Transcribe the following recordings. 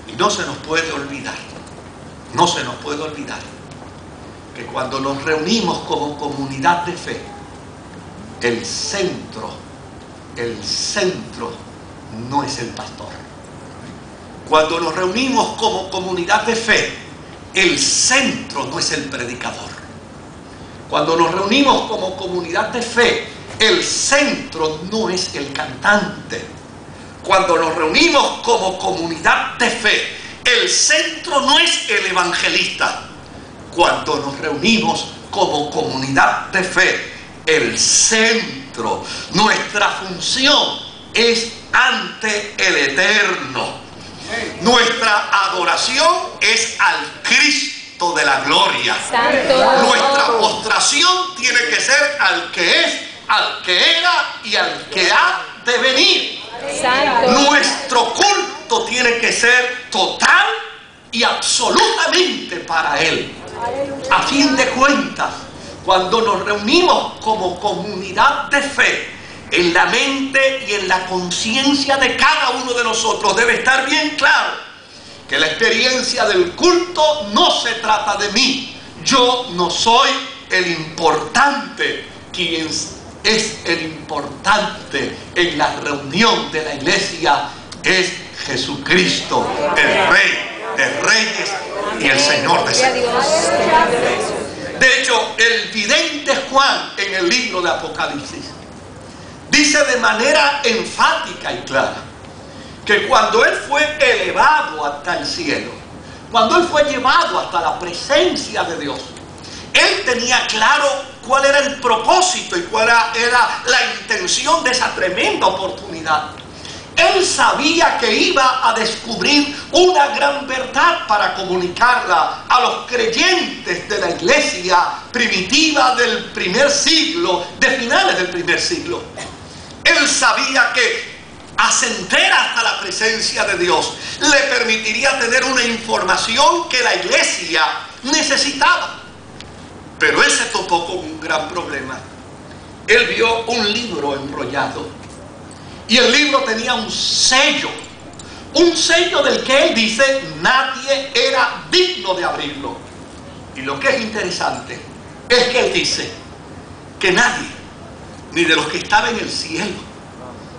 Y no se nos puede olvidar, no se nos puede olvidar que cuando nos reunimos como comunidad de fe, el centro no es el pastor. Cuando nos reunimos como comunidad de fe, el centro no es el predicador. Cuando nos reunimos como comunidad de fe, el centro no es el cantante. Cuando nos reunimos como comunidad de fe, el centro no es el evangelista. Cuando nos reunimos como comunidad de fe, el centro, nuestra función es ante el Eterno. Nuestra adoración es al Cristo de la gloria. Santo. Nuestra postración tiene que ser al que es, al que era y al que ha de venir. Santo. Nuestro culto tiene que ser total y absolutamente para Él. A fin de cuentas, cuando nos reunimos como comunidad de fe, en la mente y en la conciencia de cada uno de nosotros debe estar bien claro que la experiencia del culto no se trata de mí. Yo no soy el importante. Quien es el importante en la reunión de la iglesia es Jesucristo, el Rey de Reyes y el Señor de Señores. De hecho, el vidente Juan en el libro de Apocalipsis dice de manera enfática y clara que cuando él fue elevado hasta el cielo, cuando él fue llevado hasta la presencia de Dios, él tenía claro cuál era el propósito y cuál era la intención de esa tremenda oportunidad. Él sabía que iba a descubrir una gran verdad para comunicarla a los creyentes de la iglesia primitiva del primer siglo, de finales del primer siglo. Él sabía que ascender hasta la presencia de Dios le permitiría tener una información que la iglesia necesitaba. Pero él se topó con un gran problema. Él vio un libro enrollado y el libro tenía un sello del que él dice nadie era digno de abrirlo. Y lo que es interesante es que él dice que nadie, ni de los que estaban en el cielo,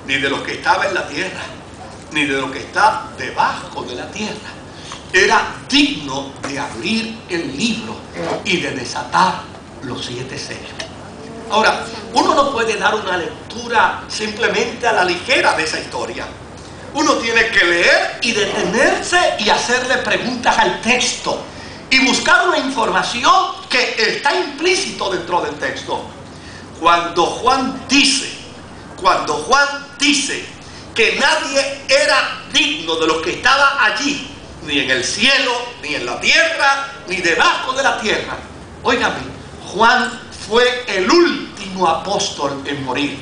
ni de los que estaban en la tierra, ni de los que está debajo de la tierra, era digno de abrir el libro y de desatar los 7 sellos. Ahora, uno no puede dar una lectura simplemente a la ligera de esa historia. Uno tiene que leer y detenerse y hacerle preguntas al texto y buscar una información que está implícito dentro del texto. Cuando Juan dice que nadie era digno de los que estaba allí, ni en el cielo, ni en la tierra, ni debajo de la tierra. Óigame, Juan fue el último apóstol en morir.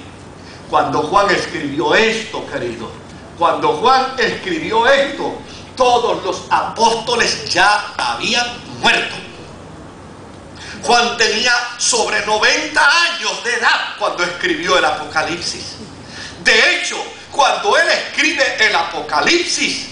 Cuando Juan escribió esto, querido, cuando Juan escribió esto, todos los apóstoles ya habían muerto. Juan tenía sobre 90 años de edad cuando escribió el Apocalipsis. De hecho, cuando él escribe el Apocalipsis,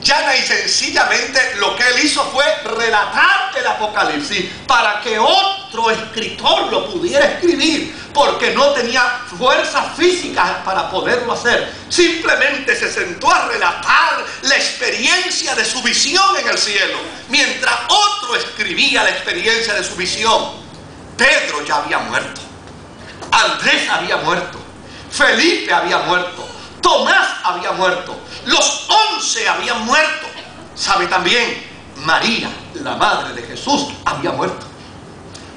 llana y sencillamente lo que él hizo fue relatar el Apocalipsis para que otro escritor lo pudiera escribir, porque no tenía fuerzas físicas para poderlo hacer. Simplemente se sentó a relatar la experiencia de su visión en el cielo, mientras otro escribía la experiencia de su visión. Pedro ya había muerto, Andrés había muerto, Felipe había muerto, Tomás había muerto, los 11 habían muerto. Sabe también, María, la madre de Jesús, había muerto.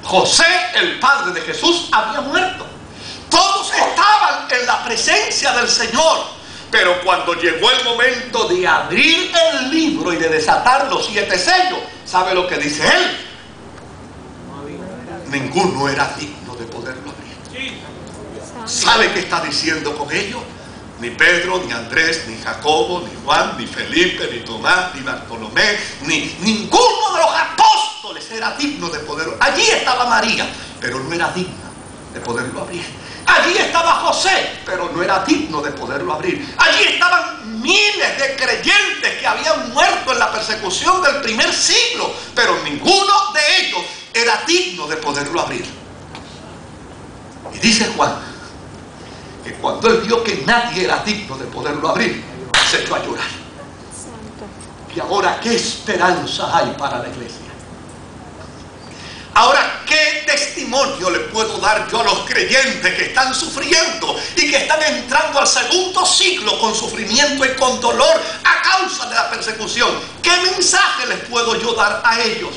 José, el padre de Jesús, había muerto. Todos estaban en la presencia del Señor. Pero cuando llegó el momento de abrir el libro y de desatar los 7 sellos, ¿sabe lo que dice él? Ninguno era digno de poderlo abrir. ¿Sabe qué está diciendo con ello? Ni Pedro, ni Andrés, ni Jacobo, ni Juan, ni Felipe, ni Tomás, ni Bartolomé, ni ninguno de los apóstoles era digno de poderlo. Allí estaba María, pero no era digna de poderlo abrir. Allí estaba José, pero no era digno de poderlo abrir. Allí estaban miles de creyentes que habían muerto persecución del primer siglo, pero ninguno de ellos era digno de poderlo abrir. Y dice Juan que cuando él vio que nadie era digno de poderlo abrir, se echó a llorar. Y ahora, ¿qué esperanza hay para la iglesia? Ahora, ¿qué testimonio le puedo dar yo a los creyentes que están sufriendo y que están entrando al segundo siglo con sufrimiento y con dolor a causa de la persecución? ¿Qué mensaje les puedo yo dar a ellos?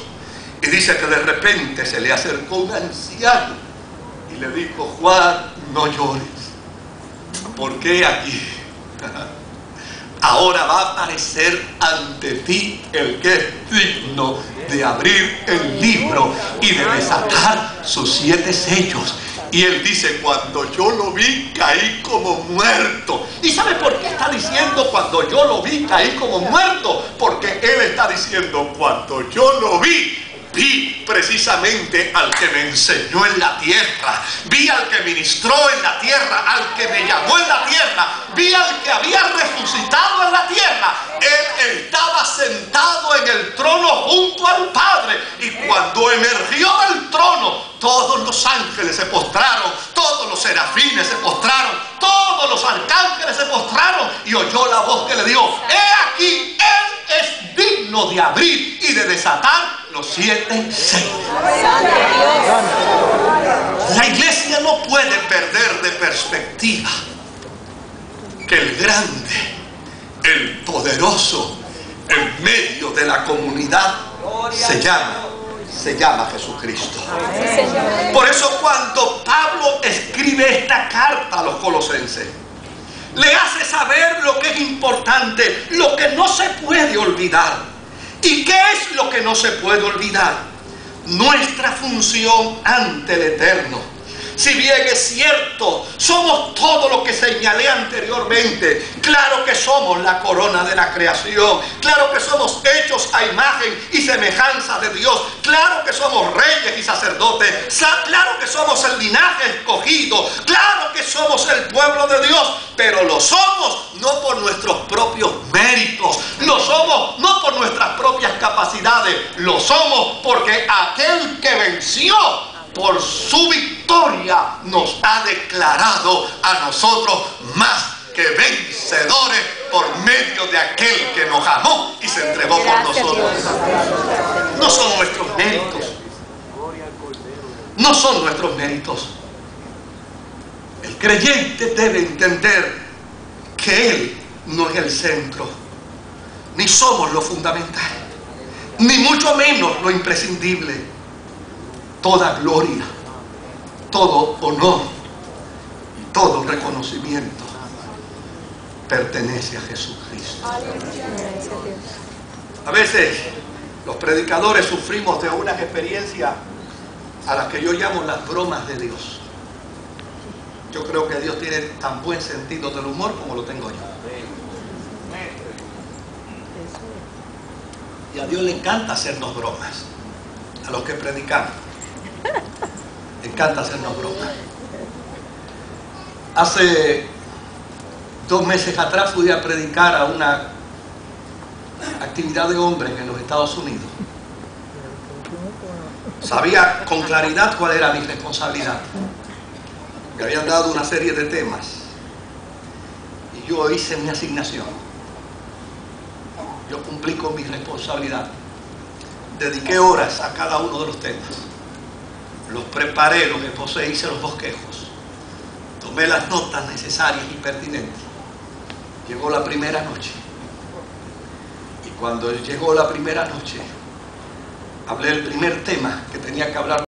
Y dice que de repente se le acercó un anciano y le dijo: Juan, no llores, porque aquí ahora va a aparecer ante ti el que es digno de abrir el libro y de desatar sus 7 sellos. Y él dice: cuando yo lo vi, caí como muerto. ¿Y sabe por qué está diciendo cuando yo lo vi, caí como muerto? Porque él está diciendo: cuando yo lo vi precisamente al que me enseñó en la tierra, vi al que ministró en la tierra, al que me llamó en la tierra, vi al que había resucitado en la tierra. Él estaba sentado en el trono junto al Padre, y cuando emergió del trono, todos los ángeles se postraron, todos los serafines se postraron, todos los arcángeles se postraron, y oyó la voz que le dio: he aquí, él es digno de abrir y de desatar los 7 sellos. La iglesia no puede perder de perspectiva que el grande, el poderoso, en medio de la comunidad se llama Jesucristo. Por eso cuando Pablo escribe esta carta a los colosenses, le hace saber lo que es importante, lo que no se puede olvidar. ¿Y qué es lo que no se puede olvidar? Nuestra función ante el Eterno. Si bien es cierto, somos todo lo que señalé anteriormente. Claro que somos la corona de la creación. Claro que somos hechos a imagen y semejanza de Dios. Claro que somos reyes y sacerdotes. Claro que somos el linaje escogido. Claro que somos el pueblo de Dios. Pero lo somos no por nuestros propios méritos. Lo somos no por nuestras propias capacidades. Lo somos porque aquel que venció por su victoria nos ha declarado a nosotros más que vencedores por medio de aquel que nos amó y se entregó por nosotros. No son nuestros méritos. No son nuestros méritos. El creyente debe entender que Él no es el centro, ni somos lo fundamental, ni mucho menos lo imprescindible. Toda gloria, todo honor y todo reconocimiento pertenece a Jesucristo. A veces los predicadores sufrimos de unas experiencias a las que yo llamo las bromas de Dios. Yo creo que Dios tiene tan buen sentido del humor como lo tengo yo. Y a Dios le encanta hacernos bromas, a los que predicamos. Le encanta hacernos bromas. Hace 2 meses atrás fui a predicar a una actividad de hombres en los Estados Unidos. Sabía con claridad cuál era mi responsabilidad. Me habían dado una serie de temas y yo hice mi asignación. Yo cumplí con mi responsabilidad. Dediqué horas a cada uno de los temas. Los preparé, los esbocé, hice los bosquejos. Tomé las notas necesarias y pertinentes. Llegó la primera noche. Y cuando llegó la primera noche, hablé del primer tema que tenía que hablar.